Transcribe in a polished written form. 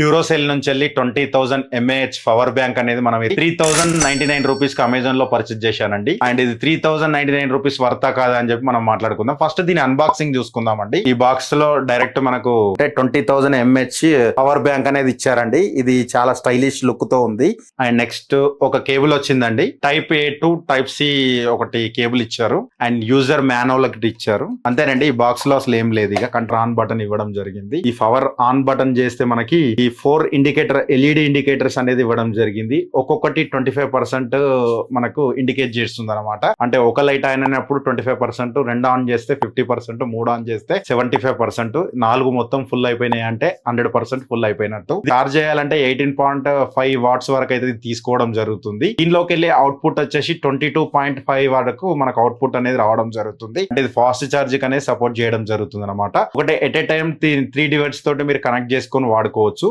డ్యూరోసెల్ నుంచి వెళ్ళి 20,000 mAh power bank అనేది మనం 3,099 రూపీస్ కి అమెజాన్ లో పర్చేజ్ చేశానండి. అండ్ ఇది 3,099 రూపీస్ వర్తా కాదా అని చెప్పి మనం మాట్లాడుకుందాం. ఫస్ట్ దీని అన్బాక్సింగ్ చూసుకుందామండి. ఈ బాక్స్ లో డైరెక్ట్ మనకు 20,000 mAh పవర్ బ్యాంక్ అనేది ఇచ్చారండి. ఇది చాలా స్టైలిష్ లుక్ తో ఉంది. అండ్ నెక్స్ట్ ఒక కేబుల్ వచ్చిందండి. Type A to type C ఒకటి కేబుల్ ఇచ్చారు. అండ్ యూజర్ మాన్యువల్ ఒకటి ఇచ్చారు. అంతేనండి. ఈ బాక్స్ లో అసలు ఏం లేదు. ఇక కంట్రోల్ ఆన్ బటన్ ఇవ్వడం జరిగింది. ఈ పవర్ ఆన్ బటన్ చేస్తే మనకి ఈ 4 ఇండికేటర్ ఎల్ఈడి ఇండికేటర్స్ అనేది ఇవ్వడం జరిగింది. ఒక్కొక్కటి 25% మనకు ఇండికేట్ చేస్తుంది అనమాట. అంటే ఒక లైట్ ఆన్ అయినప్పుడు 25%, రెండు ఆన్ చేస్తే 50%, మూడు ఆన్ చేస్తే 75%, 4 మొత్తం ఫుల్ అయిపోయినాయి అంటే 100% ఫుల్ అయిపోయినట్టు. చార్జ్ చేయాలంటే 18.5 వాట్స్ వరకు అయితే తీసుకోవడం జరుగుతుంది. దీనిలోకి వెళ్ళి అవుట్పుట్ వచ్చేసి 22.5 వరకు మనకు అవుట్పుట్ అనేది రావడం జరుగుతుంది. అంటే ఇది ఫాస్ట్ ఛార్జింగ్ అనేది సపోర్ట్ చేయడం జరుగుతుంది అనమాట. ఒకటి ఎట్ ఏ టైం 3 డివైస్ తోటి మీరు కనెక్ట్ చేసుకొని వాడుకోవచ్చు.